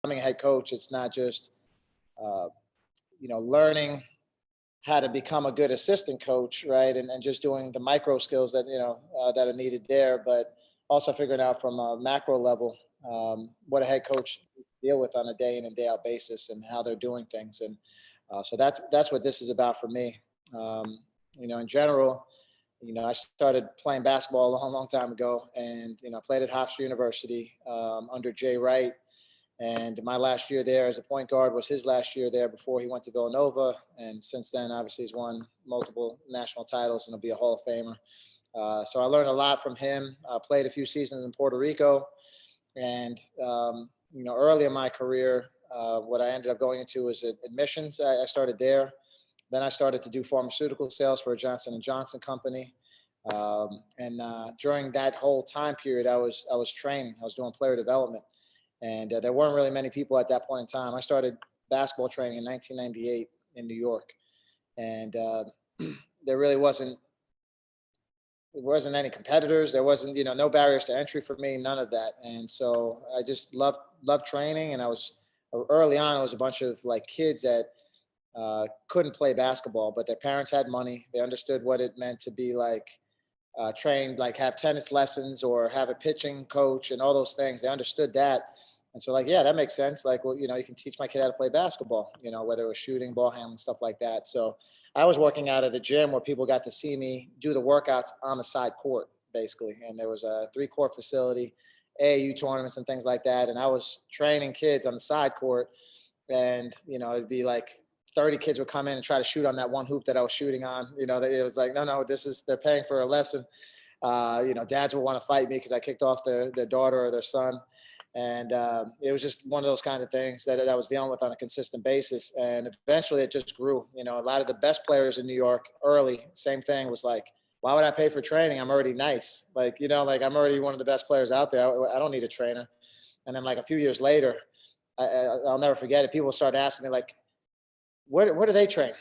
becoming a head coach, it's not just, uh, learning how to become a good assistant coach, right? And just doing the micro skills that, that are needed there, but also figuring out from a macro level what a head coach deal with on a day in and day out basis and how they're doing things. And so that's what this is about for me. Um, in general, I started playing basketball a long, long time ago, and played at Hofstra University under Jay Wright. And my last year there as a point guard was his last year there before he went to Villanova. And since then, obviously, he's won multiple national titles and will be a Hall of Famer. So I learned a lot from him. Played a few seasons in Puerto Rico, and early in my career, what I ended up going into was admissions. I started there. Then I started to do pharmaceutical sales for a Johnson and Johnson company. And during that whole time period, I was training. I was doing player development, and there weren't really many people at that point in time. I started basketball training in 1998 in New York, and there really wasn't any competitors. There wasn't, no barriers to entry for me, none of that. And so I just loved training. And I was early on, it was a bunch of like kids that couldn't play basketball, but their parents had money. They understood what it meant to be like trained, like have tennis lessons or have a pitching coach and all those things. They understood that. And so like, yeah, that makes sense. Like, well, you can teach my kid how to play basketball, whether it was shooting, ball handling, stuff like that. So I was working out at a gym where people got to see me do the workouts on the side court, basically. And there was a 3-court facility, AAU tournaments and things like that. And I was training kids on the side court, and, it'd be like 30 kids would come in and try to shoot on that one hoop that I was shooting on. It was like, no, they're paying for a lesson. Dads would want to fight me because I kicked off their daughter or their son. And it was just one of those kind of things that I was dealing with on a consistent basis. And eventually it just grew. A lot of the best players in New York early, same thing, was like, why would I pay for training? I'm already nice. Like, like I'm already one of the best players out there. I don't need a trainer. And then like a few years later, I'll never forget it. People started asking me like, where do they train?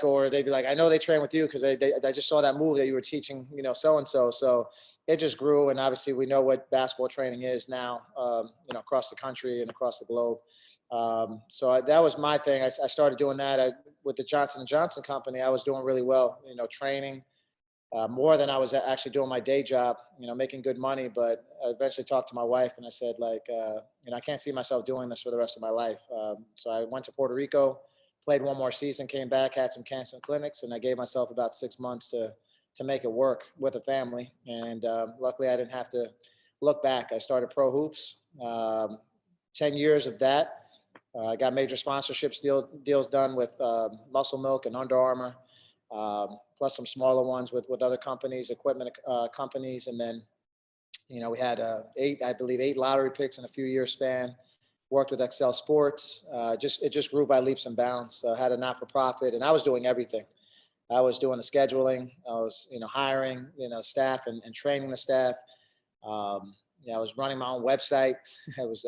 Or they'd be like, I know they train with you because I just saw that move that you were teaching, so-and-so. So it just grew. And obviously we know what basketball training is now, across the country and across the globe. That was my thing. I started doing that with the Johnson & Johnson company. I was doing really well, training more than I was actually doing my day job, making good money. But I eventually talked to my wife and I said, like, I can't see myself doing this for the rest of my life. So I went to Puerto Rico, played one more season, came back, had some cancer clinics, and I gave myself about 6 months to make it work with a family. And luckily, I didn't have to look back. I started pro hoops, 10 years of that. I got major sponsorships deals done with Muscle Milk and Under Armour, plus some smaller ones with other companies, equipment companies. And then, we had eight lottery picks in a few years span. Worked with Excel Sports. It just grew by leaps and bounds. Had a not-for-profit, and I was doing everything. I was doing the scheduling. I was, hiring, staff and training the staff. I was running my own website. I was,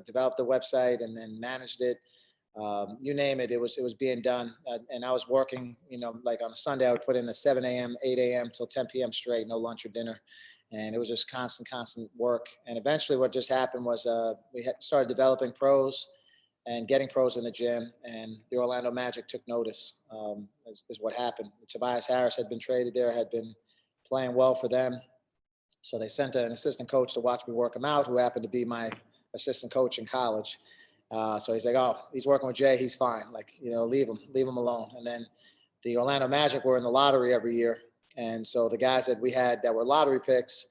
developed the website and then managed it. You name it, it was being done. And I was working, like on a Sunday, I would put in a 7 a.m., 8 a.m. till 10 p.m. straight, no lunch or dinner. And it was just constant work. And eventually what just happened was we started developing pros and getting pros in the gym, and the Orlando Magic took notice, is what happened. Tobias Harris had been traded there, had been playing well for them. So they sent an assistant coach to watch me work him out, who happened to be my assistant coach in college. So he's like, oh, he's working with Jay, he's fine. Like, leave him alone. And then the Orlando Magic were in the lottery every year. And so the guys that we had that were lottery picks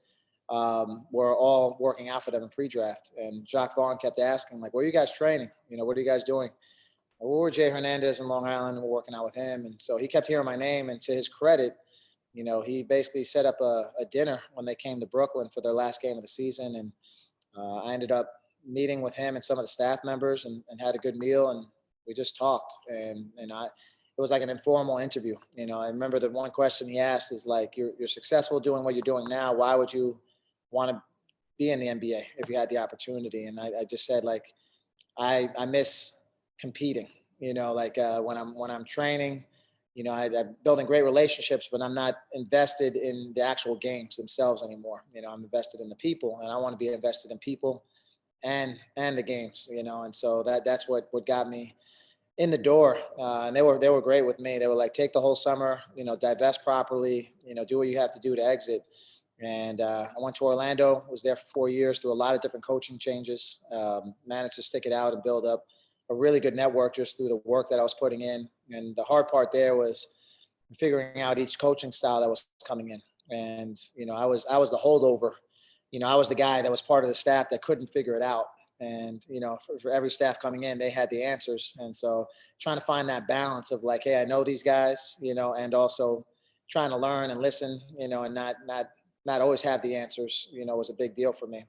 were all working out for them in pre-draft. And Jacques Vaughn kept asking, like, where are you guys training? What are you guys doing? Well, we're Jay Hernandez in Long Island, and we're working out with him. And so he kept hearing my name. And to his credit, he basically set up a dinner when they came to Brooklyn for their last game of the season. And I ended up meeting with him and some of the staff members and had a good meal. And we just talked. And it was like an informal interview. I remember the one question he asked is like, you're successful doing what you're doing now. Why would you want to be in the NBA if you had the opportunity? And I just said, like, I miss competing, when I'm training, I'm building great relationships, but I'm not invested in the actual games themselves anymore. I'm invested in the people, and I want to be invested in people and the games, and so that's what got me in the door. And they were great with me. They were like, take the whole summer, divest properly, do what you have to do to exit. And I went to Orlando, was there for 4 years, through a lot of different coaching changes, managed to stick it out and build up a really good network just through the work that I was putting in. And the hard part there was figuring out each coaching style that was coming in. And, I was the holdover. I was the guy that was part of the staff that couldn't figure it out. And, for every staff coming in, they had the answers. And so trying to find that balance of like, hey, I know these guys, and also trying to learn and listen, and not always have the answers, was a big deal for me.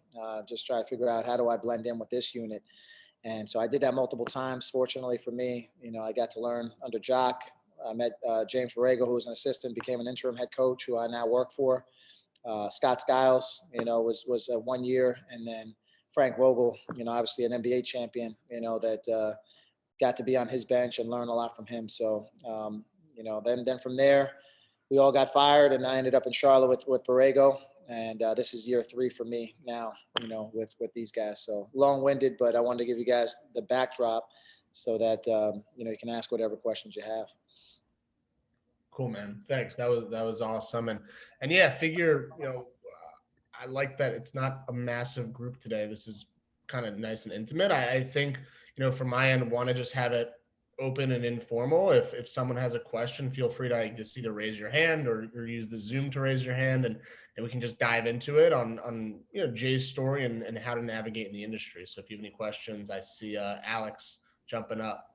Just try to figure out, how do I blend in with this unit? And so I did that multiple times. Fortunately for me, I got to learn under Jock. I met James Borrego, who was an assistant, became an interim head coach, who I now work for. Scott Skiles, was 1 year. And then Frank Vogel, obviously an NBA champion, that got to be on his bench and learn a lot from him. So, then from there, we all got fired, and I ended up in Charlotte with Borrego. And this is year 3 for me now, with these guys. So long-winded, but I wanted to give you guys the backdrop so that, you can ask whatever questions you have. Cool, man. Thanks. That was awesome. And yeah, figure, I like that it's not a massive group today. This is kind of nice and intimate. I think, from my end, want to just have it open and informal. If someone has a question, feel free to just either raise your hand or use the Zoom to raise your hand, and we can just dive into it on Jay's story and how to navigate in the industry. So if you have any questions, I see Alex jumping up.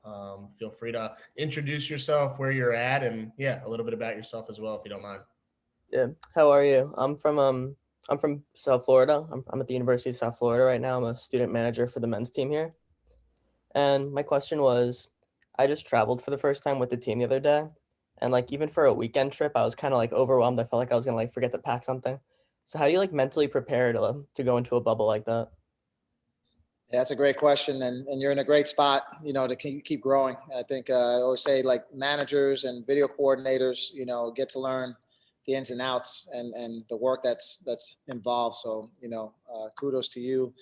Feel free to introduce yourself, where you're at, and a little bit about yourself as well, if you don't mind. Yeah. How are you? I'm from South Florida. I'm at the University of South Florida right now. I'm a student manager for the men's team here. And my question was, I just traveled for the first time with the team the other day. And like, even for a weekend trip, I was kind of like overwhelmed. I felt like I was going to like forget to pack something. So how do you like mentally prepare to go into a bubble like that? Yeah, that's a great question, and you're in a great spot, to keep growing. I think I always say, like, managers and video coordinators, get to learn the ins and outs and the work that's involved. So, kudos to you.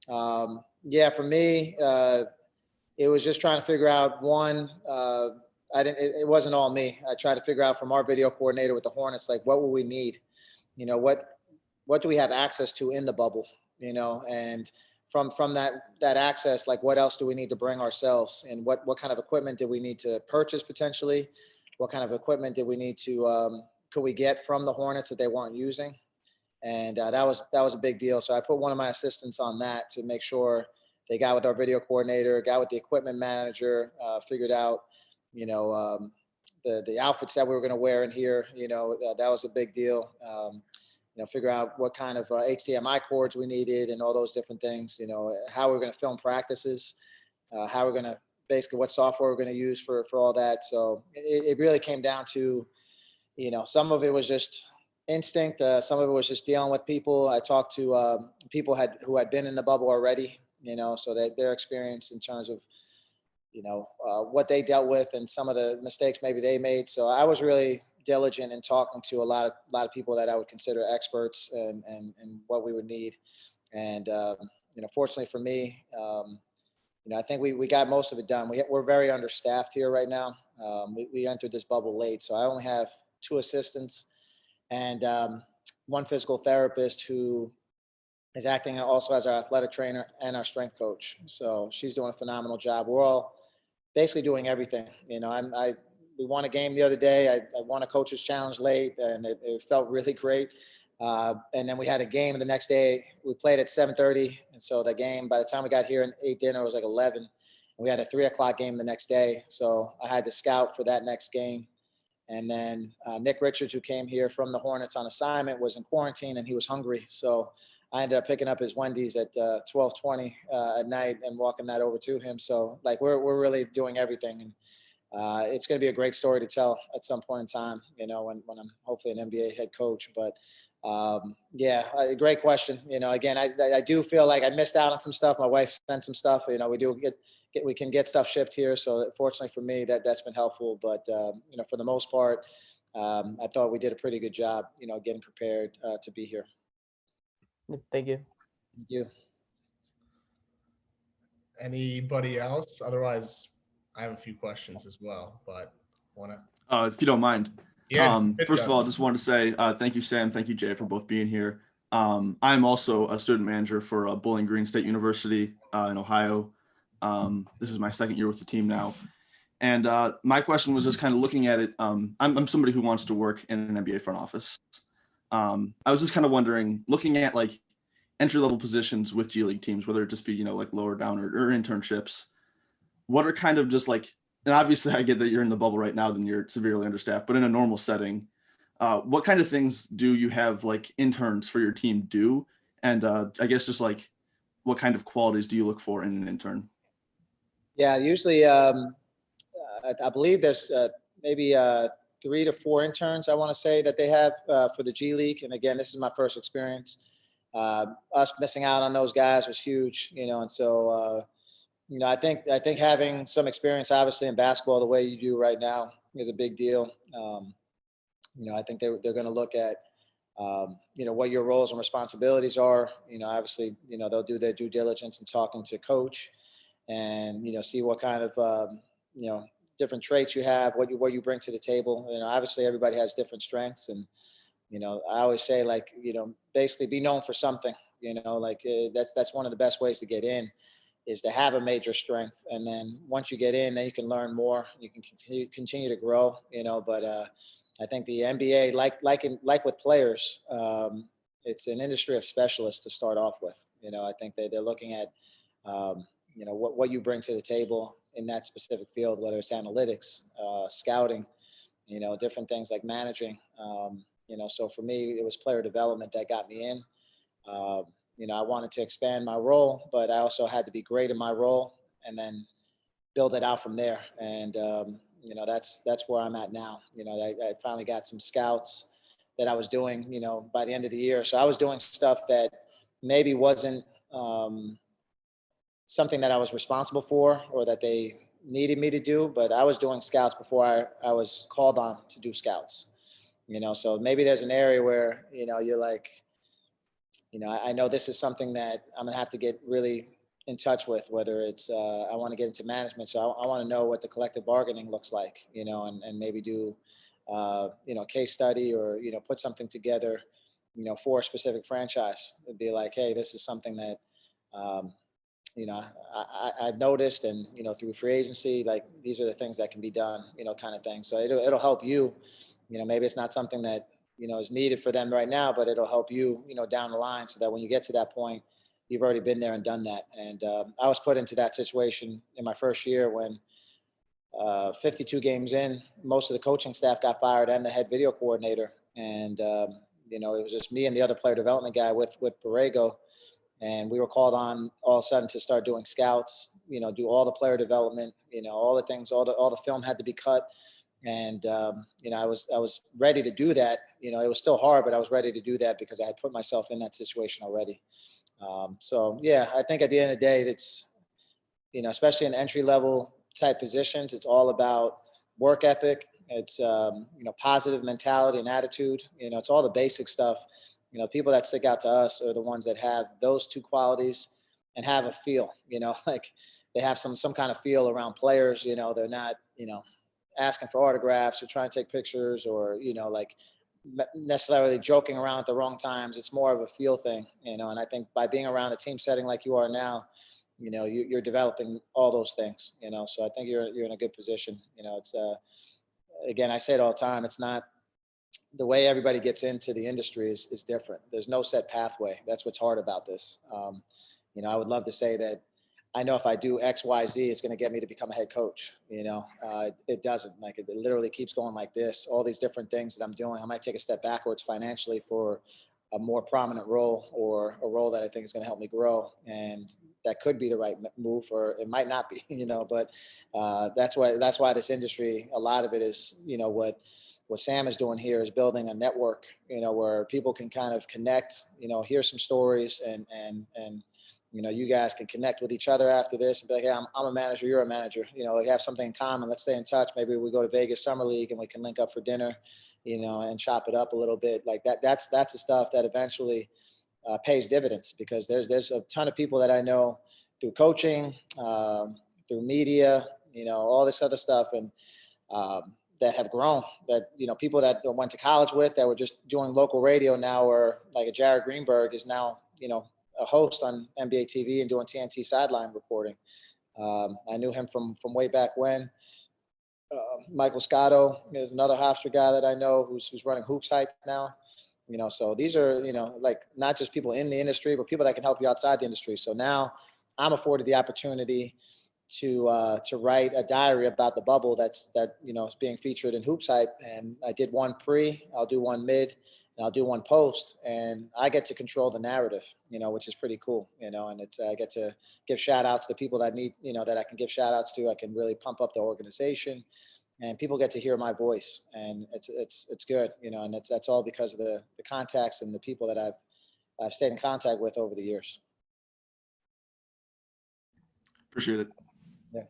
For me, it was just trying to figure out one. It wasn't all me. I tried to figure out from our video coordinator with the Hornets, like, what will we need? What do we have access to in the bubble? And from that access, like, what else do we need to bring ourselves, and what kind of equipment did we need to purchase potentially? What kind of equipment did we need to could we get from the Hornets that they weren't using? And that was a big deal. So I put one of my assistants on that to make sure they got with our video coordinator, got with the equipment manager, figured out, the outfits that we were going to wear in here. That was a big deal. Figure out what kind of HDMI cords we needed and all those different things, how we're going to film practices, how we're going to basically what software we're going to use for all that. So it really came down to, some of it was just instinct. Some of it was just dealing with people. I talked to people who had been in the bubble already, so that their experience in terms of, what they dealt with and some of the mistakes maybe they made. So I was really diligent in talking to a lot of people that I would consider experts and what we would need. And, fortunately for me, I think we got most of it done. We're very understaffed here right now. We entered this bubble late, so I only have 2 assistants and 1 physical therapist who is acting also as our athletic trainer and our strength coach. So she's doing a phenomenal job. We're all basically doing everything. We won a game the other day. I won a coach's challenge late, and it felt really great. And then we had a game the next day. We played at 7:30, and so the game, by the time we got here and ate dinner, it was like 11. And we had a 3:00 game the next day, so I had to scout for that next game. And then Nick Richards, who came here from the Hornets on assignment, was in quarantine and he was hungry, so I ended up picking up his Wendy's at 12:20 at night and walking that over to him. So like we're really doing everything, and it's going to be a great story to tell at some point in time, when I'm hopefully an NBA head coach. But great question. Again, I do feel like I missed out on some stuff. My wife sent some stuff. We can get stuff shipped here. So fortunately for me, that's been helpful. But for the most part, I thought we did a pretty good job, getting prepared to be here. Thank you. Thank you. Anybody else? Otherwise, I have a few questions as well, but want to. If you don't mind. Yeah. First of all, I just wanted to say thank you, Sam. Thank you, Jay, for both being here. I'm also a student manager for Bowling Green State University in Ohio. This is my second year with the team now. And my question was just kind of looking at it. I'm somebody who wants to work in an NBA front office. I was just kind of wondering, looking at like entry-level positions with G League teams, whether it just be, like lower down or internships, what are kind of just like, and obviously I get that you're in the bubble right now, then you're severely understaffed, but in a normal setting, what kind of things do you have like interns for your team do? And I guess just like, what kind of qualities do you look for in an intern? Yeah, usually I believe there's maybe 3 to 4 interns, I want to say, that they have for the G League. And again, this is my first experience. Us missing out on those guys was huge, and so I think having some experience, obviously, in basketball the way you do right now is a big deal. I think they're going to look at what your roles and responsibilities are. Obviously, they'll do their due diligence in talking to coach, and see what kind of different traits you have, what you bring to the table. Obviously everybody has different strengths, and I always say, like, basically be known for something. That's one of the best ways to get in, is to have a major strength, and then once you get in, then you can learn more. You can continue to grow. But I think the NBA, like with players, it's an industry of specialists to start off with. I think they're looking at what you bring to the table in that specific field, whether it's analytics, scouting, different things like managing. So for me, it was player development that got me in. I wanted to expand my role, but I also had to be great in my role and then build it out from there. And, that's where I'm at now. I finally got some scouts that I was doing, by the end of the year. So I was doing stuff that maybe wasn't something that I was responsible for or that they needed me to do, but I was doing scouts before I was called on to do scouts. So maybe there's an area where, you're like, I know this is something that I'm gonna have to get really in touch with, whether it's I want to get into management. So I want to know what the collective bargaining looks like, and maybe do case study, or put something together, for a specific franchise. It'd be like, hey, this is something that I've noticed, and through free agency, like, these are the things that can be done, kind of thing. So it'll help you. Maybe it's not something that is needed for them right now, but it'll help you, down the line, so that when you get to that point, you've already been there and done that. And I was put into that situation in my first year when 52 games in, most of the coaching staff got fired and the head video coordinator, and it was just me and the other player development guy with Borrego. And we were called on all of a sudden to start doing scouts, do all the player development, all the things, all the film had to be cut. And, I was ready to do that. It was still hard, but I was ready to do that because I had put myself in that situation already. So yeah, I think at the end of the day, it's, especially in entry level type positions, it's all about work ethic. It's, positive mentality and attitude. It's all the basic stuff. People that stick out to us are the ones that have those two qualities and have a feel, like they have some kind of feel around players. They're not, asking for autographs or trying to take pictures, or, like necessarily joking around at the wrong times. It's more of a feel thing, and I think by being around a team setting like you are now, you're developing all those things, so I think you're in a good position. It's, again, I say it all the time, it's not, the way everybody gets into the industry is different. There's no set pathway. That's what's hard about this. I would love to say that I know if I do X, Y, Z, it's going to get me to become a head coach. It doesn't. Like, it literally keeps going like this. All these different things that I'm doing, I might take a step backwards financially for a more prominent role, or a role that I think is going to help me grow. And that could be the right move, or it might not be, but that's why this industry, a lot of it is, what Sam is doing here is building a network, where people can kind of connect, hear some stories, and you guys can connect with each other after this and be like, hey, I'm a manager, you're a manager, we have something in common. Let's stay in touch. Maybe we go to Vegas Summer League and we can link up for dinner, and chop it up a little bit like that. That's the stuff that eventually pays dividends, because there's a ton of people that I know through coaching, through media, all this other stuff. And that have grown, that, people that went to college with that were just doing local radio now, or like a Jared Greenberg is now, a host on NBA TV and doing TNT sideline reporting. I knew him from way back when. Michael Scotto is another Hofstra guy that I know who's running Hoops Hype now. So these are, like not just people in the industry, but people that can help you outside the industry. So now I'm afforded the opportunity to write a diary about the bubble that is being featured in Hoops Hype. And I did one pre, I'll do one mid, and I'll do one post, and I get to control the narrative, which is pretty cool, and I get to give shout outs to people that need, that I can give shout outs to. I can really pump up the organization, and people get to hear my voice, and it's good, and that's all because of the contacts and the people that I've stayed in contact with over the years. Appreciate it. Yeah.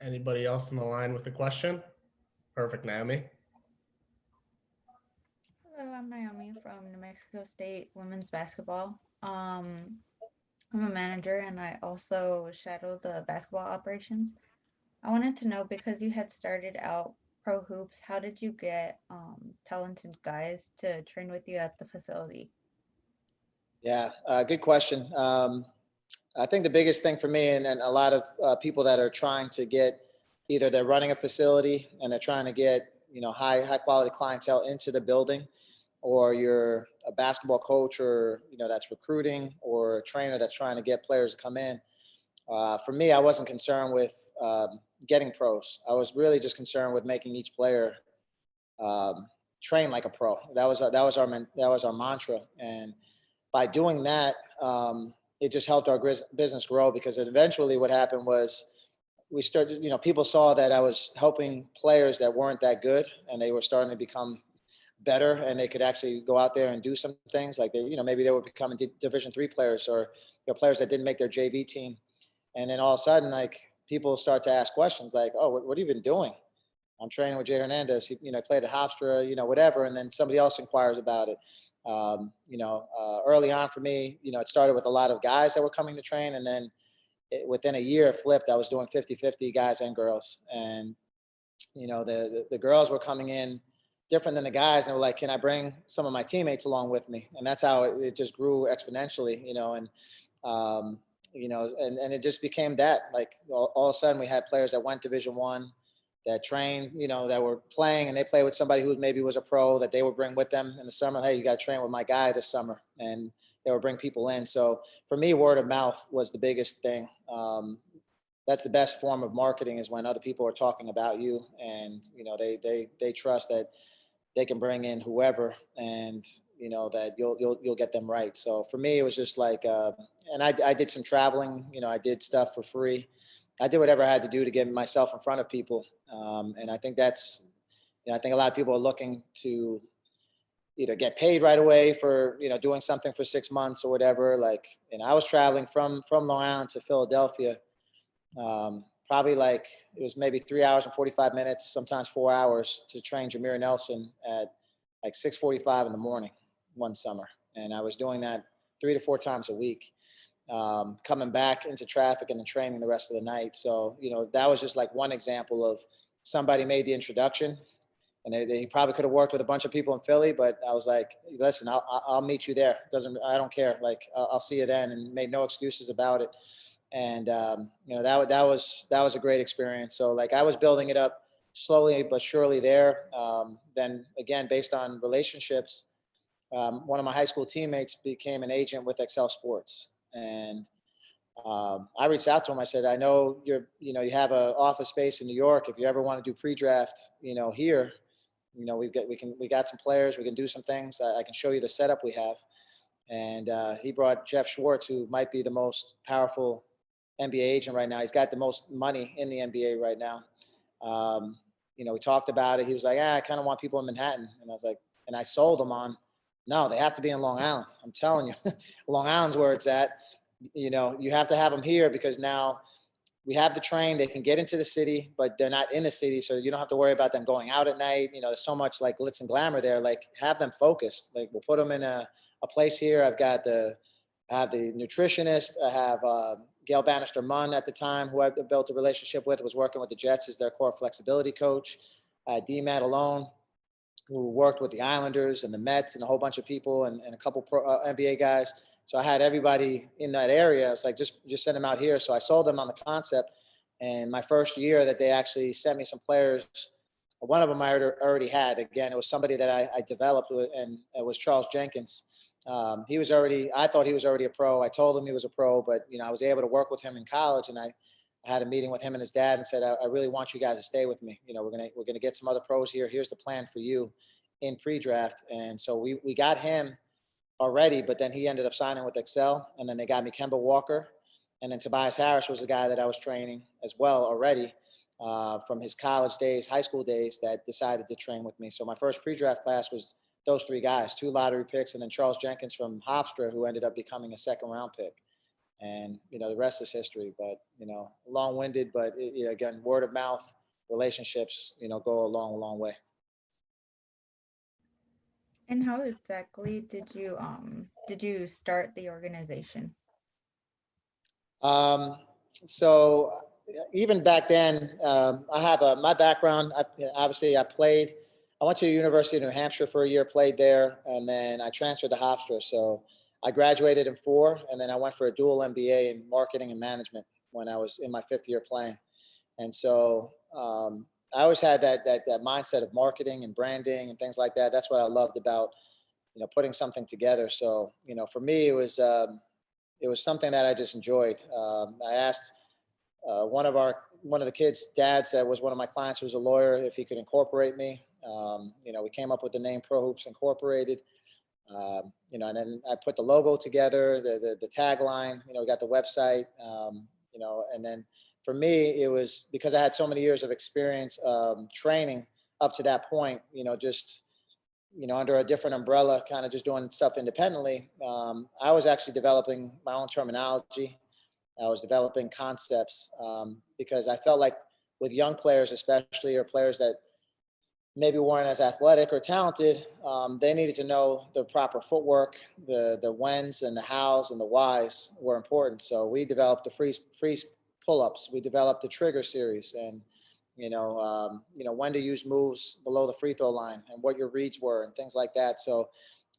Anybody else on the line with a question? Perfect, Naomi. Hello, I'm Naomi from New Mexico State women's basketball. I'm a manager and I also shadow the basketball operations. I wanted to know, because you had started out pro hoops, how did you get talented guys to train with you at the facility? Yeah, good question. I think the biggest thing for me, and a lot of people that are trying to get, either they're running a facility and they're trying to get, high quality clientele into the building, or you're a basketball coach, or, that's recruiting, or a trainer that's trying to get players to come in. For me, I wasn't concerned with getting pros. I was really just concerned with making each player train like a pro. That was our mantra. And by doing that, it just helped our business grow, because eventually what happened was we started, people saw that I was helping players that weren't that good, and they were starting to become better, and they could actually go out there and do some things like maybe they were becoming Division III players, or players that didn't make their JV team. And then all of a sudden, like, people start to ask questions like, oh, what have you been doing? I'm training with Jay Hernandez. He, played at Hofstra, whatever. And then somebody else inquires about it. Early on for me, it started with a lot of guys that were coming to train. And then within a year, it flipped. I was doing 50-50 guys and girls. And, the girls were coming in different than the guys. And they were like, can I bring some of my teammates along with me? And that's how it just grew exponentially, and it just became that, like, all of a sudden we had players that went Division I, that trained, that were playing, and they played with somebody who maybe was a pro, that they would bring with them in the summer. Hey, you got to train with my guy this summer. And they would bring people in. So for me, word of mouth was the biggest thing. That's the best form of marketing, is when other people are talking about you, and, they trust that they can bring in whoever, and, that you'll get them right. So for me, it was just like, and I did some traveling, I did stuff for free. I did whatever I had to do to get myself in front of people. And I think that's, I think a lot of people are looking to either get paid right away for, doing something for 6 months or whatever. Like, I was traveling from Long Island to Philadelphia, probably like, it was maybe 3 hours and 45 minutes, sometimes 4 hours, to train Jameer Nelson at like 6:45 in the morning one summer. And I was doing that 3 to 4 times a week. Coming back into traffic and then training the rest of the night. So, that was just like one example of somebody made the introduction, and they probably could have worked with a bunch of people in Philly, but I was like, listen, I'll meet you there. I don't care. Like, I'll see you then, and made no excuses about it. And, that was a great experience. So, like, I was building it up slowly but surely there. Then again, based on relationships, one of my high school teammates became an agent with Excel Sports. And I reached out to him. I said, I know you have an office space in New York. If you ever want to do pre-draft, here, we got some players. We can do some things. I can show you the setup we have. And he brought Jeff Schwartz, who might be the most powerful NBA agent right now. He's got the most money in the NBA right now. We talked about it. He was like, I kind of want people in Manhattan. And I was like, and I sold him on, no, they have to be in Long Island. I'm telling you, Long Island's where it's at. You have to have them here, because now we have the train. They can get into the city, but they're not in the city. So you don't have to worry about them going out at night. There's so much like glitz and glamour there. Like, have them focused. Like, we'll put them in a a place here. I have the nutritionist. I have Gail Bannister Munn at the time, who I built a relationship with, was working with the Jets as their core flexibility coach. I had D. Matt Alone, who worked with the Islanders and the Mets and a whole bunch of people and a couple NBA guys. So I had everybody in that area. It's like, just send them out here. So I sold them on the concept. And my first year that they actually sent me some players, one of them I already had. Again, it was somebody that I developed with, and it was Charles Jenkins. I thought he was already a pro. I told him he was a pro, but, I was able to work with him in college, and I had a meeting with him and his dad and said, I really want you guys to stay with me. We're going to get some other pros here. Here's the plan for you in pre-draft. And so we got him already, but then he ended up signing with Excel, and then they got me Kemba Walker. And then Tobias Harris was the guy that I was training as well already from his college days, high school days, that decided to train with me. So my first pre-draft class was those three guys, 2 lottery picks, and then Charles Jenkins from Hofstra, who ended up becoming a 2nd round pick. And, the rest is history, but, long-winded, but again, word of mouth relationships, go a long, long way. And how exactly did you start the organization? So even back then, I have my background. Obviously, I went to the University of New Hampshire for a year, played there, and then I transferred to Hofstra. So I graduated in 4, and then I went for a dual MBA in marketing and management when I was in my 5th year playing. And so I always had that mindset of marketing and branding and things like that. That's what I loved about, putting something together. So, for me, it was something that I just enjoyed. I asked one of the kids' dads that was one of my clients, who was a lawyer, if he could incorporate me. We came up with the name Pro Hoops Incorporated. And then I put the logo together, the tagline. We got the website. And then for me, it was because I had so many years of experience training up to that point. Just under a different umbrella, kind of just doing stuff independently. I was actually developing my own terminology. I was developing concepts because I felt like with young players, especially, or players that maybe weren't as athletic or talented, they needed to know the proper footwork, the whens and the hows and the whys were important. So we developed the freeze pull-ups. We developed the trigger series, and when to use moves below the free throw line and what your reads were and things like that. So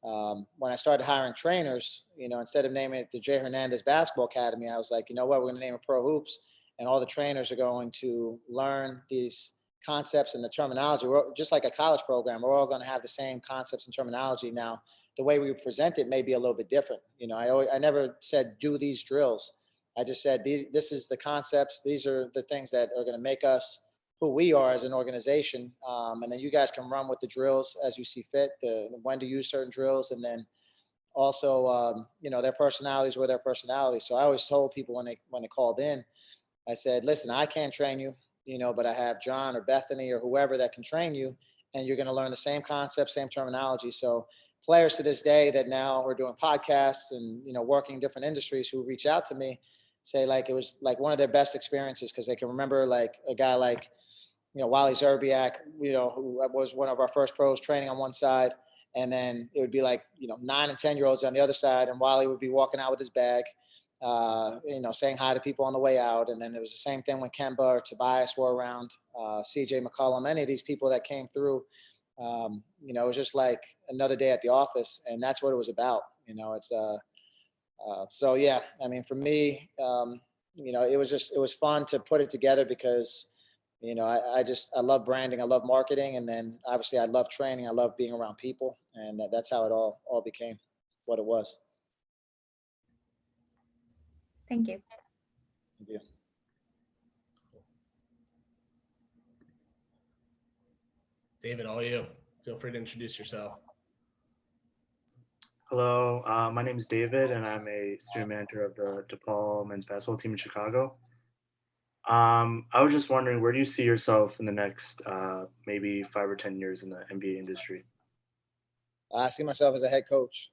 when I started hiring trainers, instead of naming it the J. Hernandez Basketball Academy, I was like, we're going to name it Pro Hoops, and all the trainers are going to learn these concepts and the terminology. We're just like a college program. We're all going to have the same concepts and terminology. Now, the way we present it may be a little bit different. I never said do these drills. I just said this is the concepts. These are the things that are going to make us who we are as an organization. And then you guys can run with the drills as you see fit, when to use certain drills. And then also, their personalities were their personalities. So I always told people when they called in, I said, listen, I can't train you, but I have John or Bethany or whoever that can train you, and you're going to learn the same concepts, same terminology. So players to this day that now are doing podcasts and, working in different industries, who reach out to me, say like it was like one of their best experiences, because they can remember like a guy like, Wally Zerbiak, who was one of our first pros, training on one side. And then it would be like, 9 and 10-year-olds on the other side. And Wally would be walking out with his bag, saying hi to people on the way out. And then it was the same thing when Kemba or Tobias were around, CJ McCollum, any of these people that came through. It was just like another day at the office. And that's what it was about. So, yeah, I mean, for me, it was fun to put it together because, I love branding. I love marketing. And then obviously I love training. I love being around people. And that's how it all became what it was. Thank you. Thank you. David, all you. Feel free to introduce yourself. Hello, my name is David, and I'm a student manager of the DePaul men's basketball team in Chicago. I was just wondering, where do you see yourself in the next maybe 5 or 10 years in the NBA industry? I see myself as a head coach.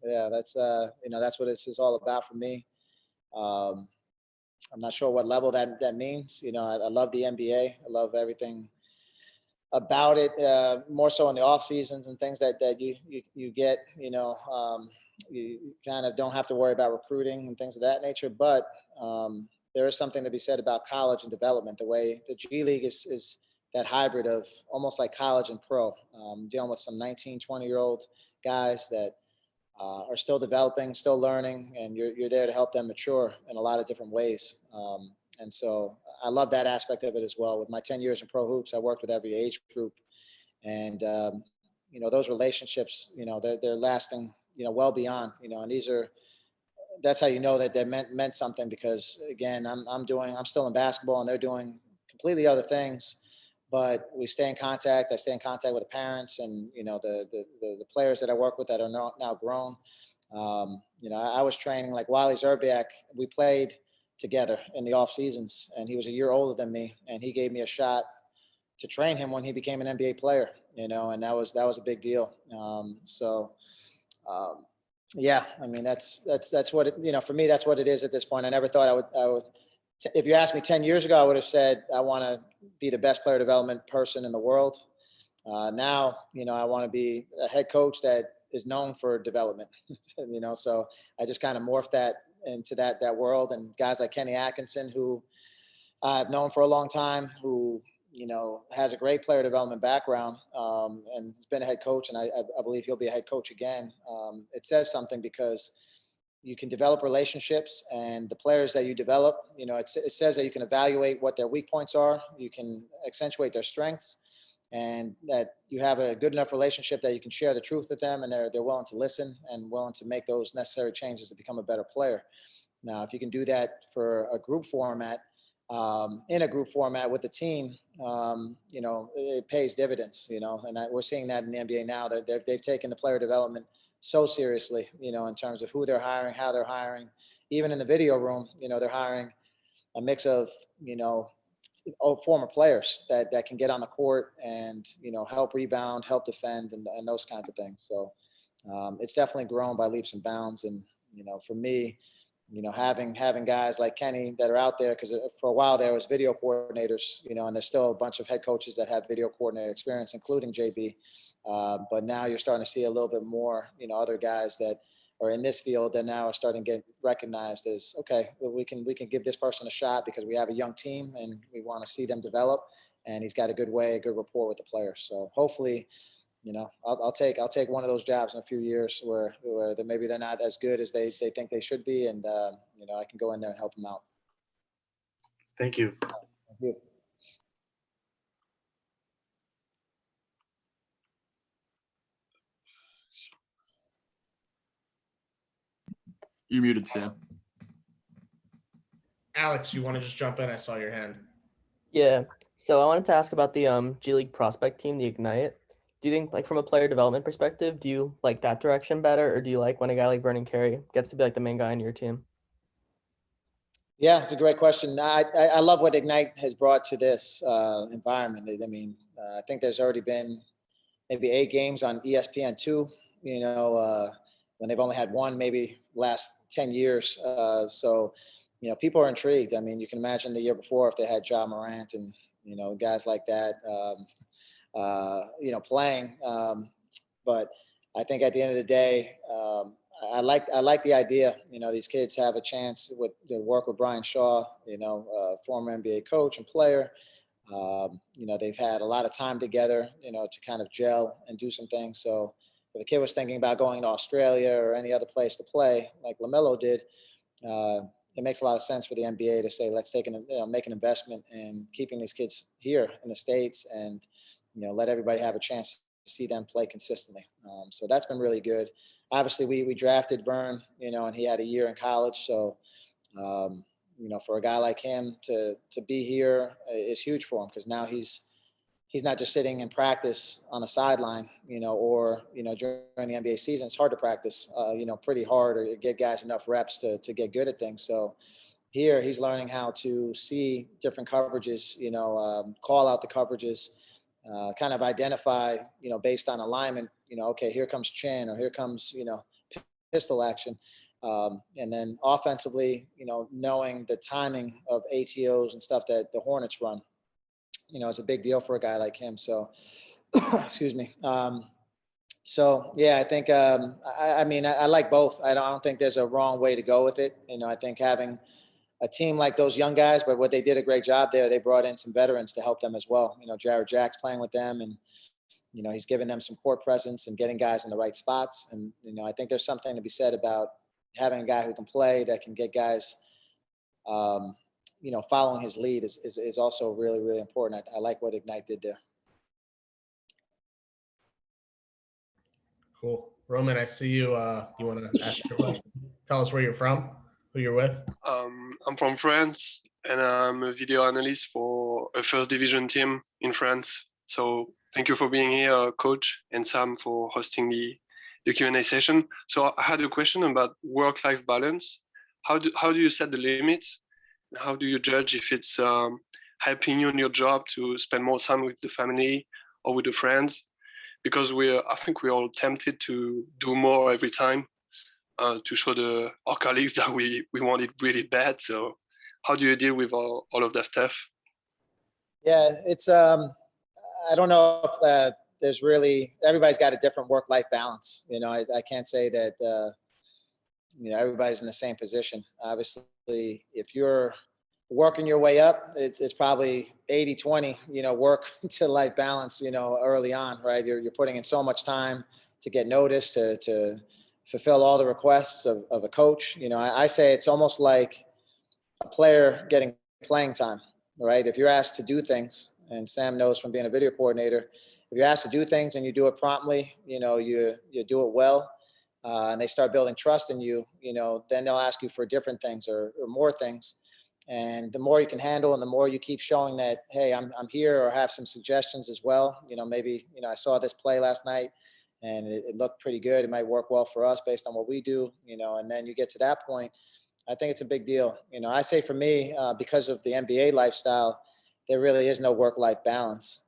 Yeah, that's what this is all about for me. I'm not sure what level that means. I love the NBA. I love everything about it, more so in the off seasons and things that you get, you kind of don't have to worry about recruiting and things of that nature. But there is something to be said about college and development. The way the G League is that hybrid of almost like college and pro, dealing with some 19, 20-year-old guys that are still developing, still learning, and you're there to help them mature in a lot of different ways. And so I love that aspect of it as well. With my 10 years in pro hoops, I worked with every age group, and those relationships, they're lasting, well beyond, and that's how you know that they meant something, because again, I'm still in basketball and they're doing completely other things, but we stay in contact. I stay in contact with the parents and, the players that I work with that are now grown. I was training like Wally Zerbiak. We played together in the off seasons, and he was a year older than me, and he gave me a shot to train him when he became an NBA player, and that was a big deal. Yeah, I mean, that's what it, for me, that's what it is at this point. I never thought I would, if you asked me 10 years ago, I would have said, I want to be the best player development person in the world. Now, I want to be a head coach that is known for development, so I just kind of morphed that into that world. And guys like Kenny Atkinson, who I've known for a long time, who, has a great player development background, and has been a head coach, and I believe he'll be a head coach again. It says something, because you can develop relationships, and the players that you develop, it says that you can evaluate what their weak points are, you can accentuate their strengths, and that you have a good enough relationship that you can share the truth with them, and they're willing to listen and willing to make those necessary changes to become a better player. Now, if you can do that for a group format, in a group format with the team, it pays dividends, and we're seeing that in the NBA now. That they've taken the player development so seriously, in terms of who they're hiring, how they're hiring. Even in the video room, they're hiring a mix of, former players that can get on the court and, help rebound, help defend, and those kinds of things. So it's definitely grown by leaps and bounds. And, for me, having guys like Kenny that are out there, because for a while there was video coordinators, and there's still a bunch of head coaches that have video coordinator experience, including JB. But now you're starting to see a little bit more, other guys that are in this field that now are starting to get recognized as, okay, well, we can give this person a shot because we have a young team and we want to see them develop. And he's got a good rapport with the players. So hopefully, I'll take one of those jobs in a few years where maybe they're not as good as they think they should be. And, I can go in there and help them out. Thank you. Thank you. You're muted, Sam. Alex, you want to just jump in? I saw your hand. Yeah. So I wanted to ask about the G League prospect team, the Ignite. Do you think, like, from a player development perspective, do you like that direction better, or do you like when a guy like Vernon Carey gets to be like the main guy in your team? Yeah, it's a great question. I love what Ignite has brought to this environment. I mean, I think there's already been maybe 8 games on ESPN2, when they've only had one maybe last 10 years. So, people are intrigued. I mean, you can imagine the year before if they had Ja Morant and, guys like that, playing. But I think at the end of the day, I like the idea. These kids have a chance to work with Brian Shaw, former NBA coach and player. They've had a lot of time together, to kind of gel and do some things. So if a kid was thinking about going to Australia or any other place to play, like LaMelo did, it makes a lot of sense for the NBA to say, let's make an investment in keeping these kids here in the States and, let everybody have a chance to see them play consistently. So that's been really good. Obviously, we drafted Vern, and he had a year in college. So, for a guy like him to be here is huge for him, because now he's not just sitting in practice on the sideline, or, during the NBA season. It's hard to practice, pretty hard, or get guys enough reps to get good at things. So here he's learning how to see different coverages, call out the coverages, kind of identify, based on alignment, okay, here comes chin, or here comes, pistol action. And then offensively, knowing the timing of ATOs and stuff that the Hornets run, is a big deal for a guy like him. So, excuse me. So yeah, I think I mean I like both. I don't think there's a wrong way to go with it. I think having a team like those young guys, but what they did a great job there, they brought in some veterans to help them as well. Jared Jack's playing with them, and he's giving them some court presence and getting guys in the right spots. And I think there's something to be said about having a guy who can play, that can get guys, following his lead is also really, really important. I like what Ignite did there. Cool. Roman, I see you. You want to ask your question? Tell us where you're from, who you're with. I'm from France, and I'm a video analyst for a first division team in France. So thank you for being here, Coach, and Sam for hosting the Q&A session. So I had a question about work-life balance. How do you set the limits? How do you judge if it's helping you in your job to spend more time with the family or with the friends? Because I think we're all tempted to do more every time to show our colleagues that we want it really bad. So how do you deal with all of that stuff? Yeah, it's I don't know if there's really, everybody's got a different work-life balance. I can't say that everybody's in the same position. Obviously, if you're working your way up, it's probably 80-20, work to life balance, early on, right? You're putting in so much time to get noticed, to fulfill all the requests of a coach. I say it's almost like a player getting playing time, right? If you're asked to do things, and Sam knows from being a video coordinator, if you're asked to do things and you do it promptly, you do it well, and they start building trust in you, then they'll ask you for different things or more things. And the more you can handle, and the more you keep showing that, hey, I'm here, or have some suggestions as well. Maybe, I saw this play last night and it looked pretty good. It might work well for us based on what we do, and then you get to that point. I think it's a big deal. I say for me, because of the NBA lifestyle, there really is no work-life balance,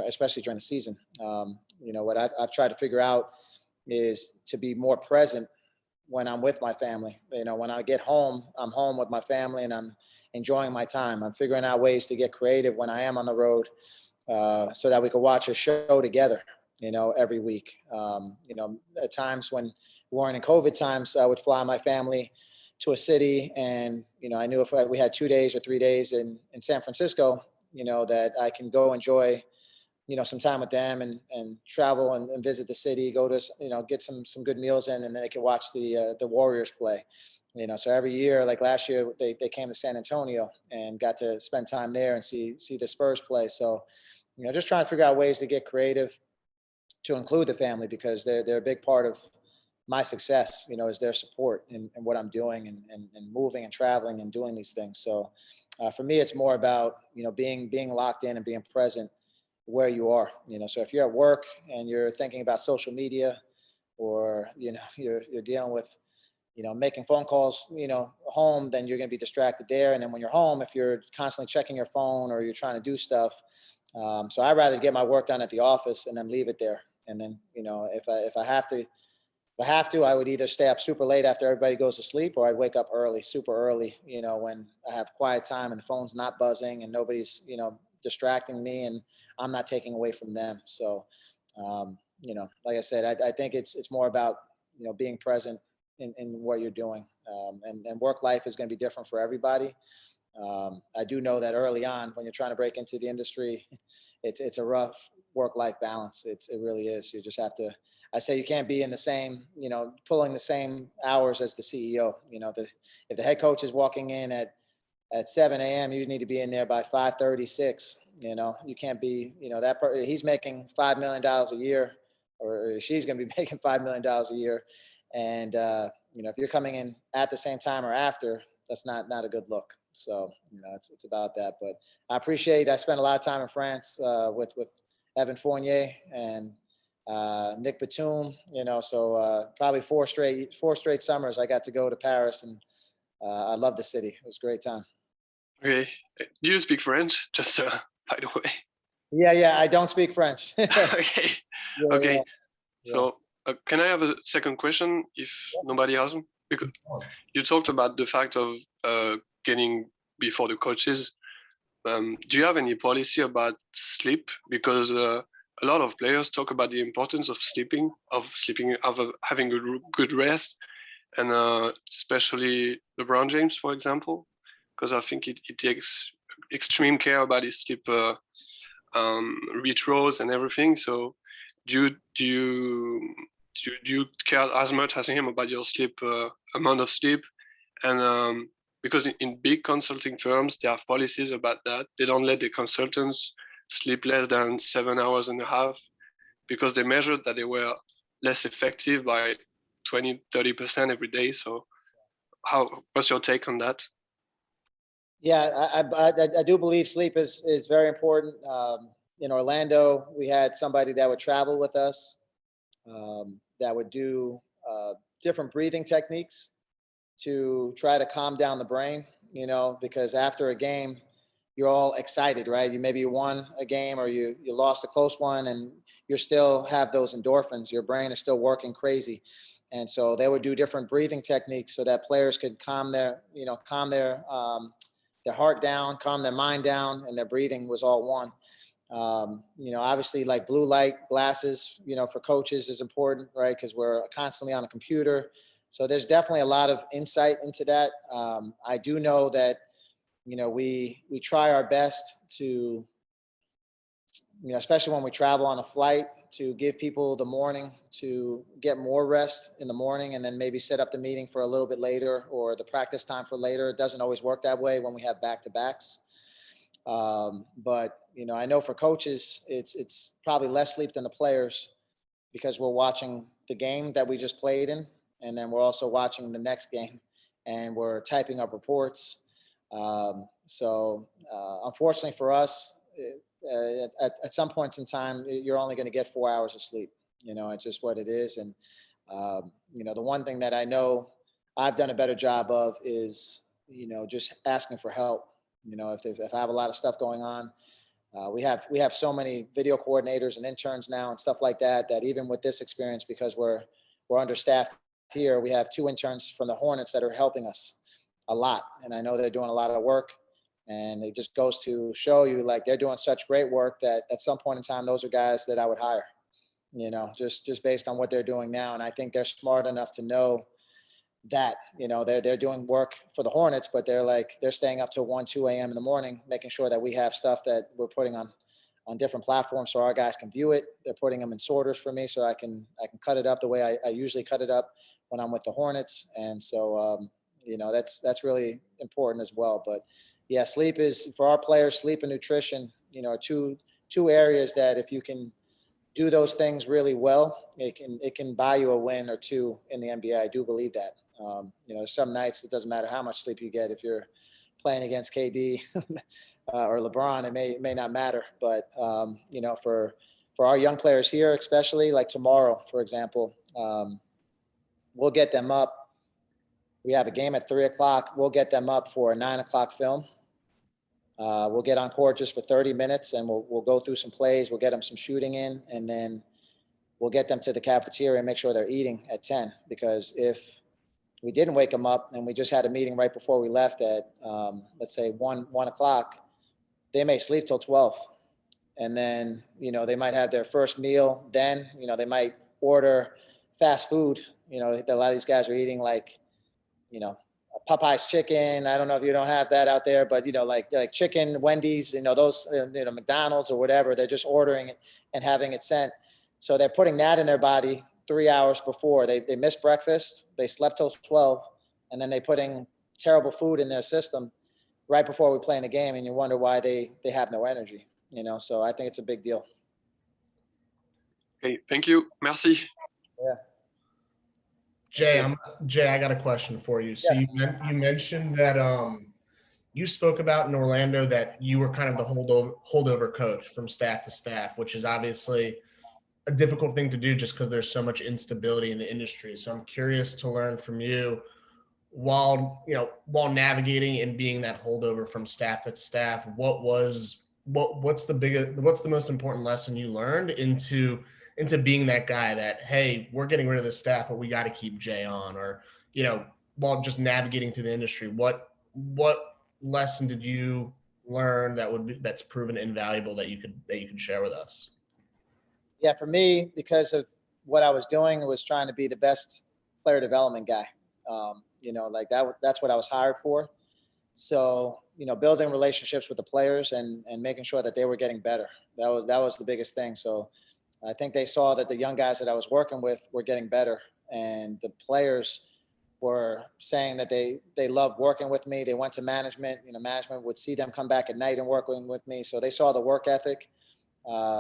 especially during the season. What I've tried to figure out is to be more present when I'm with my family. When I get home, I'm home with my family and I'm enjoying my time. I'm figuring out ways to get creative when I am on the road, so that we can watch a show together, every week. At times when we weren't in COVID times, I would fly my family to a city, and, I knew if we had 2 days or 3 days in San Francisco, that I can go enjoy some time with them and travel and visit the city, go to, get some good meals in, and then they can watch the Warriors play. So every year, like last year, they came to San Antonio and got to spend time there and see the Spurs play. So, just trying to figure out ways to get creative to include the family, because they're a big part of my success, is their support in what I'm doing and moving and traveling and doing these things. So for me, it's more about, being locked in and being present where you are. So if you're at work and you're thinking about social media, or you're dealing with making phone calls home, then you're going to be distracted there. And then when you're home, if you're constantly checking your phone or you're trying to do stuff, so I'd rather get my work done at the office and then leave it there. And then if I have to, I would either stay up super late after everybody goes to sleep, or I'd wake up super early, when I have quiet time and the phone's not buzzing and nobody's distracting me and I'm not taking away from them. So, like I said, I think it's more about, being present in what you're doing. And work life is going to be different for everybody. I do know that early on, when you're trying to break into the industry, it's a rough work-life balance. It really is. You just have to, I say you can't be in the same, pulling the same hours as the CEO. If the head coach is walking in at 7 a.m., you need to be in there by 5:36. You can't be, he's making $5 million a year, or she's going to be making $5 million a year. And, if you're coming in at the same time or after, that's not a good look. So, it's about that. But I spent a lot of time in France with Evan Fournier and Nick Batum, so probably four straight summers I got to go to Paris, and I love the city. It was a great time. Okay. Do you speak French? Just by the way. Yeah. I don't speak French. Okay. Yeah, Okay. yeah. So can I have a second question if nobody else? Because you talked about the fact of getting before the coaches. Do you have any policy about sleep? Because a lot of players talk about the importance of sleeping, having a good rest, and especially LeBron James, for example, because I think he takes extreme care about his sleep retros and everything. So do you care as much as him about your sleep amount of sleep? And because in big consulting firms, they have policies about that. They don't let the consultants sleep less than 7 hours and a half because they measured that they were less effective by 20-30% every day. So what's your take on that? Yeah, I do believe sleep is very important. In Orlando, we had somebody that would travel with us, that would do different breathing techniques to try to calm down the brain, because after a game, you're all excited, right? Maybe you won a game or you lost a close one, and you still have those endorphins. Your brain is still working crazy. And so they would do different breathing techniques so that players could calm their heart down, calm their mind down, and their breathing was all one. Obviously, like blue light glasses, for coaches is important, right? Because we're constantly on a computer. So there's definitely a lot of insight into that. I do know that, we try our best to, especially when we travel on a flight, to give people the morning to get more rest in the morning, and then maybe set up the meeting for a little bit later or the practice time for later. It doesn't always work that way when we have back-to-backs. But, I know for coaches, it's probably less sleep than the players because we're watching the game that we just played in, and then we're also watching the next game, and we're typing up reports. Unfortunately for us, at some points in time, you're only going to get 4 hours of sleep. It's just what it is. And, the one thing that I know I've done a better job of is, just asking for help. If I have a lot of stuff going on, we have so many video coordinators and interns now and stuff like that, that even with this experience, because we're understaffed here, we have 2 interns from the Hornets that are helping us a lot. And I know they're doing a lot of work, and it just goes to show you, like, they're doing such great work that at some point in time, those are guys that I would hire, just based on what they're doing now. And I think they're smart enough to know that, they're doing work for the Hornets, but they're staying up till 1-2 a.m. in the morning, making sure that we have stuff that we're putting on different platforms so our guys can view it. They're putting them in sorters for me so I can cut it up the way I usually cut it up when I'm with the Hornets. And so, that's really important as well. But yeah, sleep is, for our players, sleep and nutrition, are two areas that if you can do those things really well, it can buy you a win or two in the NBA. I do believe that. Some nights it doesn't matter how much sleep you get. If you're playing against KD or LeBron, it may not matter. But for our young players here, especially like tomorrow, for example, we'll get them up. We have a game at 3:00. We'll get them up for a 9:00 film. We'll get on court just for 30 minutes, and we'll go through some plays. We'll get them some shooting in, and then we'll get them to the cafeteria and make sure they're eating at 10. Because if we didn't wake them up and we just had a meeting right before we left at, let's say 1:00, they may sleep till 12. And then, they might have their first meal. Then, they might order fast food. A lot of these guys are eating like, Popeye's chicken. I don't know if you don't have that out there, but like chicken, Wendy's, those, McDonald's or whatever, they're just ordering it and having it sent. So they're putting that in their body 3 hours before. They missed breakfast, they slept till 12, and then they putting terrible food in their system right before we play in the game, and you wonder why they have no energy. So I think it's a big deal. Okay, thank you. Merci. Yeah. Jay, I got a question for you. So Yes. you mentioned that you spoke about in Orlando that you were kind of the holdover coach from staff to staff, which is obviously a difficult thing to do just because there's so much instability in the industry. So I'm curious to learn from you, while navigating and being that holdover from staff to staff, what's the most important lesson you learned into being that guy that, hey, we're getting rid of the staff, but we got to keep Jay on? Or, while just navigating through the industry, what lesson did you learn that's proven invaluable that you could share with us? Yeah, for me, because of what I was doing, was trying to be the best player development guy. Like that's what I was hired for. So, building relationships with the players and making sure that they were getting better. That was the biggest thing. So I think they saw that the young guys that I was working with were getting better, and the players were saying that they loved working with me. They went to management. Management would see them come back at night and working with me. So they saw the work ethic.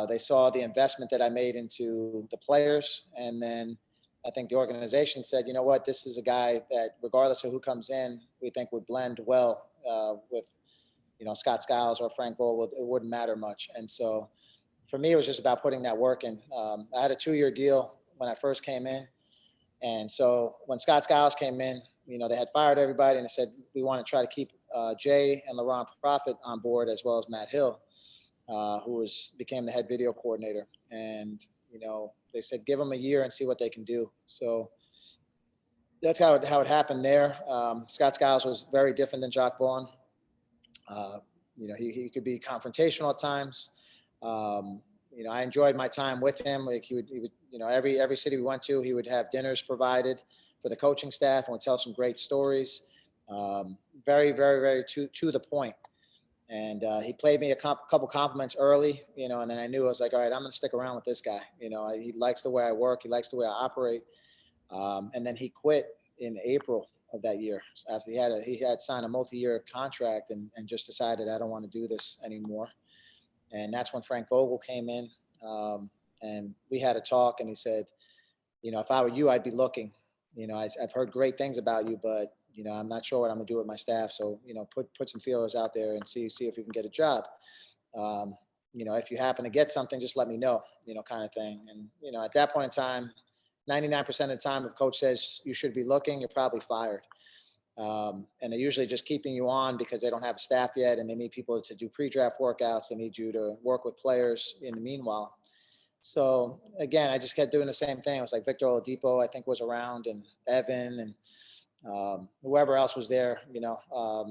They saw the investment that I made into the players. And then I think the organization said, you know what, this is a guy that regardless of who comes in, we think would blend well with, Scott Skiles or Frank Vogel. It wouldn't matter much. And so for me, it was just about putting that work in. I had a 2-year deal when I first came in. And so when Scott Skiles came in, they had fired everybody and they said, we want to try to keep Jay and Laurent Profit on board, as well as Matt Hill, who became the head video coordinator. And, they said, give them a year and see what they can do. So that's how it happened there. Scott Skiles was very different than Jacques Vaughn. He could be confrontational at times. I enjoyed my time with him. Like he would, every city we went to, he would have dinners provided for the coaching staff and would tell some great stories. Very, very, very to the point. And he played me a couple compliments early, and then I knew I was like, all right, I'm going to stick around with this guy. He likes the way I work. He likes the way I operate. And then he quit in April of that year after he had signed a multi-year contract and just decided I don't want to do this anymore. And that's when Frank Vogel came in, and we had a talk, and he said, if I were you, I'd be looking. I've heard great things about you, but I'm not sure what I'm gonna do with my staff. So, put some feelers out there and see if you can get a job. If you happen to get something, just let me know, kind of thing. And, at that point in time, 99% of the time, if coach says you should be looking, you're probably fired. And they're usually just keeping you on because they don't have a staff yet and they need people to do pre-draft workouts. They need you to work with players in the meanwhile. So again, I just kept doing the same thing. It was like Victor Oladipo, I think, was around, and Evan, and whoever else was there. I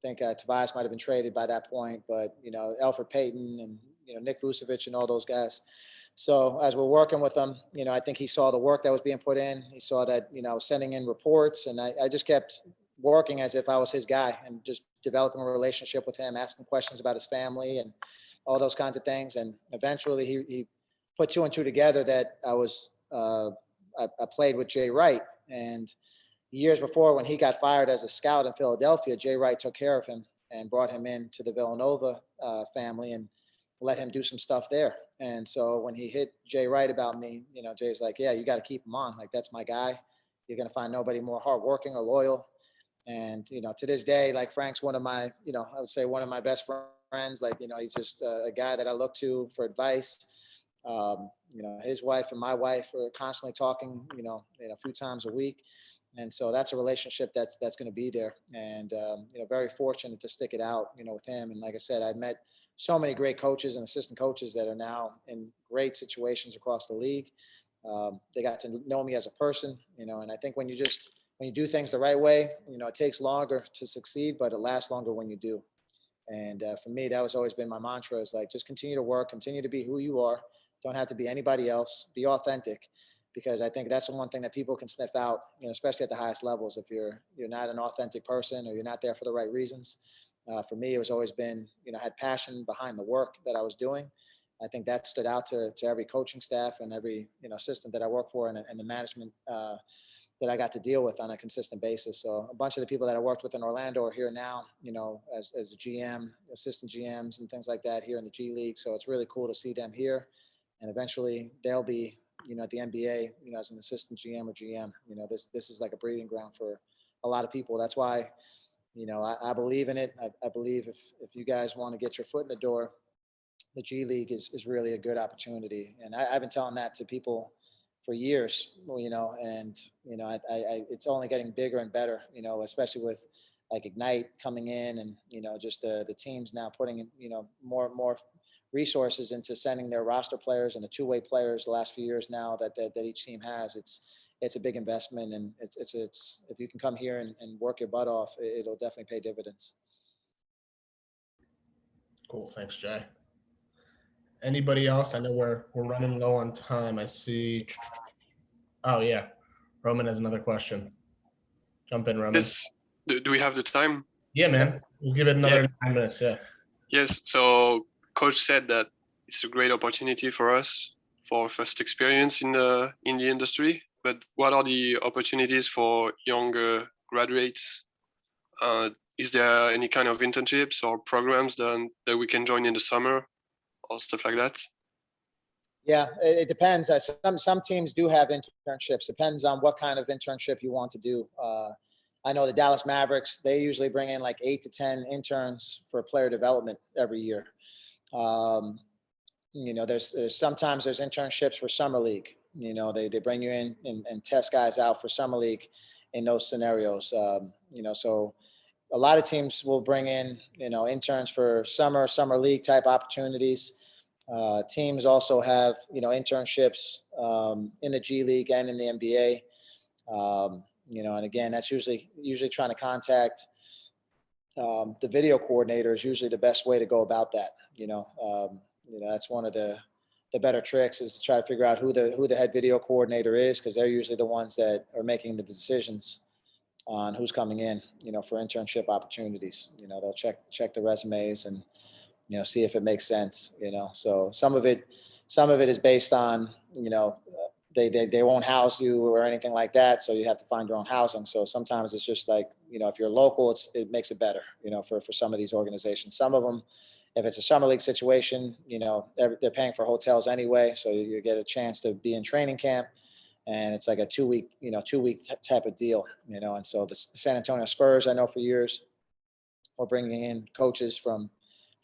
think Tobias might have been traded by that point, but Elfrid Payton and Nick Vucevic and all those guys. So as we're working with them, I think he saw the work that was being put in. He saw that, I was sending in reports, and I just kept working as if I was his guy and just developing a relationship with him, asking questions about his family and all those kinds of things. And eventually he put 2 and 2 together that I played with Jay Wright. And years before, when he got fired as a scout in Philadelphia, Jay Wright took care of him and brought him into the Villanova family and let him do some stuff there. And so when he hit Jay Wright about me, Jay's like, yeah, you got to keep him on. Like, that's my guy. You're going to find nobody more hardworking or loyal. And, to this day, like, Frank's one of my, I would say one of my best friends. Like, he's just a guy that I look to for advice. His wife and my wife are constantly talking, a few times a week. And so that's a relationship that's going to be there. And, very fortunate to stick it out, with him. And like I said, I met so many great coaches and assistant coaches that are now in great situations across the league. They got to know me as a person, and I think when you do things the right way, it takes longer to succeed, but it lasts longer when you do. And for me, that was always been my mantra, is like, just continue to work, continue to be who you are. Don't have to be anybody else. Be authentic, because I think that's the one thing that people can sniff out, especially at the highest levels. If you're not an authentic person, or you're not there for the right reasons. For me, it was always been, I had passion behind the work that I was doing. I think that stood out to every coaching staff and every, assistant that I worked for, and the management that I got to deal with on a consistent basis. So a bunch of the people that I worked with in Orlando are here now, as a GM, assistant GMs and things like that here in the G League. So it's really cool to see them here. And eventually they'll be, at the NBA, as an assistant GM or GM. This is like a breeding ground for a lot of people. That's why, I believe in it. I believe if you guys want to get your foot in the door, the G League is really a good opportunity. And I've been telling that to people for years, and, it's only getting bigger and better, especially with like Ignite coming in, and, just the teams now putting, more resources into sending their roster players and the two-way players the last few years now that each team has. It's a big investment, and it's if you can come here and work your butt off, it'll definitely pay dividends. Cool. Thanks, Jay. Anybody else? I know we're running low on time. I see. Oh yeah, Roman has another question. Jump in, Roman. Yes. Do we have the time? Yeah, man. We'll give it another 9 minutes. Yeah. Yes. So coach said that it's a great opportunity for us for first experience in the industry. But what are the opportunities for younger graduates? Is there any kind of internships or programs that we can join in the summer or stuff like that? Yeah, it depends. Some teams do have internships. Depends on what kind of internship you want to do. I know the Dallas Mavericks, they usually bring in like 8 to 10 interns for player development every year. There's sometimes there's internships for summer league. They bring you in and test guys out for summer league in those scenarios. So a lot of teams will bring in, interns for summer league type opportunities. Teams also have, internships in the G League and in the NBA. And again, that's usually trying to contact the video coordinator is usually the best way to go about that. That's one of the better tricks is to try to figure out who the head video coordinator is, because they're usually the ones that are making the decisions on who's coming in, for internship opportunities. They'll check the resumes and, see if it makes sense, so some of it is based on, they won't house you or anything like that. So you have to find your own housing. So sometimes it's just like, if you're local, it makes it better, for some of these organizations. Some of them, if it's a summer league situation, they're paying for hotels anyway. So you get a chance to be in training camp, and it's like a 2 week, 2 week type of deal, and so the San Antonio Spurs, I know for years, were bringing in coaches from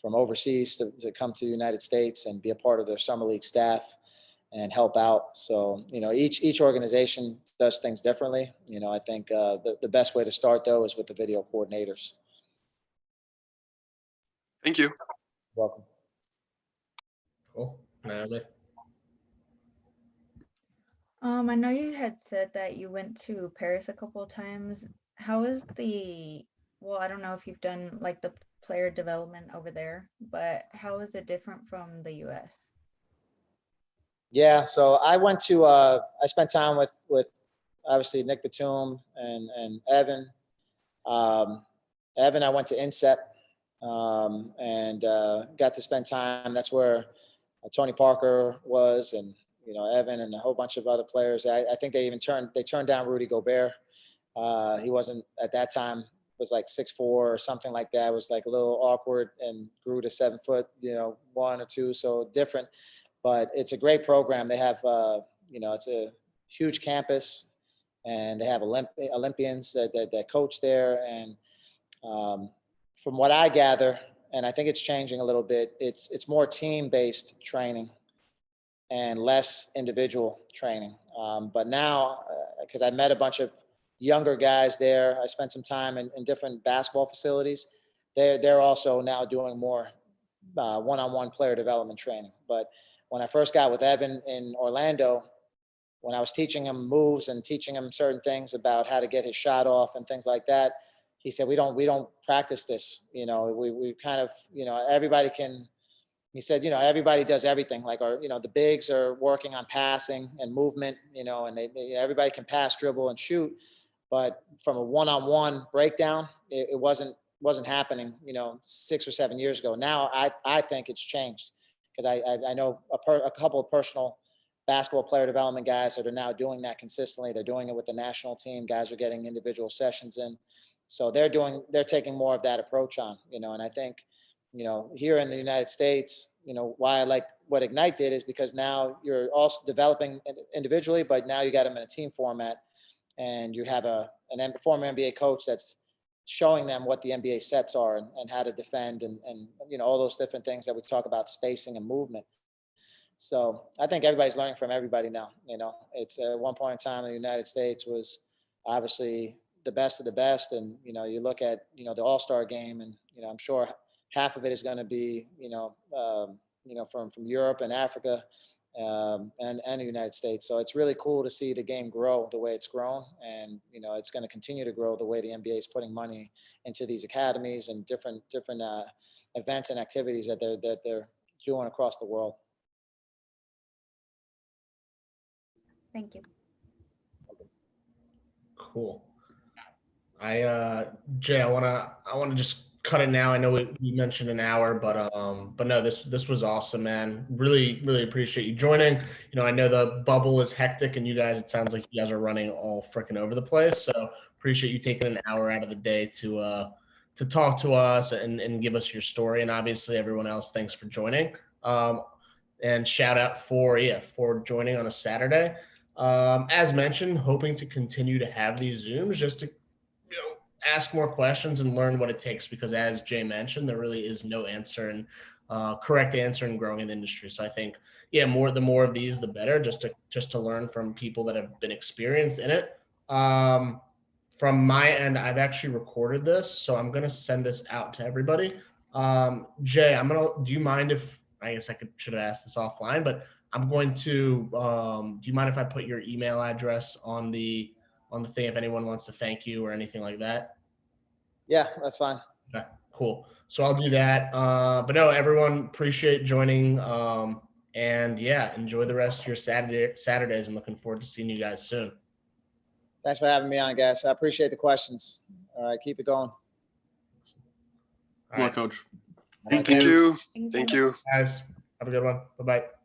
overseas to come to the United States and be a part of their summer league staff and help out. So, each organization does things differently. I think the best way to start, though, is with the video coordinators. Thank you. Welcome. Cool. Naomi. I know you had said that you went to Paris a couple of times. How is well, I don't know if you've done like the player development over there, but how is it different from the US? Yeah, so I went to I spent time with obviously Nick Batum and Evan. Evan, I went to INSEP and got to spend time. That's where Tony Parker was, and Evan and a whole bunch of other players. I think they even turned down Rudy Gobert. He wasn't at that time, was like 6'4" or something like that. It was like a little awkward and grew to 7 foot, 1 or 2, so different. But it's a great program. They have, it's a huge campus, and they have Olympians that coach there. And from what I gather, and I think it's changing a little bit, it's more team-based training and less individual training. But now, because I met a bunch of younger guys there, I spent some time in different basketball facilities. They're also now doing more one-on-one player development training. But when I first got with Evan in Orlando, when I was teaching him moves and teaching him certain things about how to get his shot off and things like that, he said, we don't practice this. We kind of, everybody can, he said, everybody does everything. Like the bigs are working on passing and movement, and everybody can pass, dribble, and shoot. But from a one-on-one breakdown, it wasn't happening, 6 or 7 years ago. Now I think it's changed, because I know a couple of personal basketball player development guys that are now doing that consistently. They're doing it with the national team. Guys are getting individual sessions in. So they're taking more of that approach on, and I think, here in the United States, why I like what Ignite did is because now you're also developing individually, but now you got them in a team format, and you have a former NBA coach that's showing them what the NBA sets are and how to defend and all those different things that we talk about, spacing and movement. So I think everybody's learning from everybody now. It's at one point in time, the United States was obviously the best of the best. And, you look at, the All-Star game, and, I'm sure half of it is going to be, from Europe and Africa and the United States. So it's really cool to see the game grow the way it's grown. And, it's going to continue to grow the way the NBA is putting money into these academies and different events and activities that they're doing across the world. Thank you. Cool. Jay, I wanna just cut it now. I know we mentioned an hour, but no, this was awesome, man. Really appreciate you joining. You know, I know the bubble is hectic, and you guys, it sounds like you guys are running all freaking over the place. So appreciate you taking an hour out of the day to talk to us and give us your story. And obviously, everyone else, thanks for joining. And shout out for joining on a Saturday. As mentioned, hoping to continue to have these Zooms just to ask more questions and learn what it takes, because as Jay mentioned, there really is no answer and correct answer in growing in the industry. So I think, the more of these, the better, just to learn from people that have been experienced in it. From my end, I've actually recorded this, so I'm going to send this out to everybody. Jay, do you mind if, I guess should have asked this offline, but I'm going to, do you mind if I put your email address on the thing if anyone wants to thank you or anything like that? Yeah, that's fine. Okay, cool. So I'll do that. But no, everyone, appreciate joining. And yeah, enjoy the rest of your Saturdays, and looking forward to seeing you guys soon. Thanks for having me on, guys. I appreciate the questions. All right, keep it going. All right, Coach. Thank Thank you. you. Thank you. guys, have a good one. Bye-bye.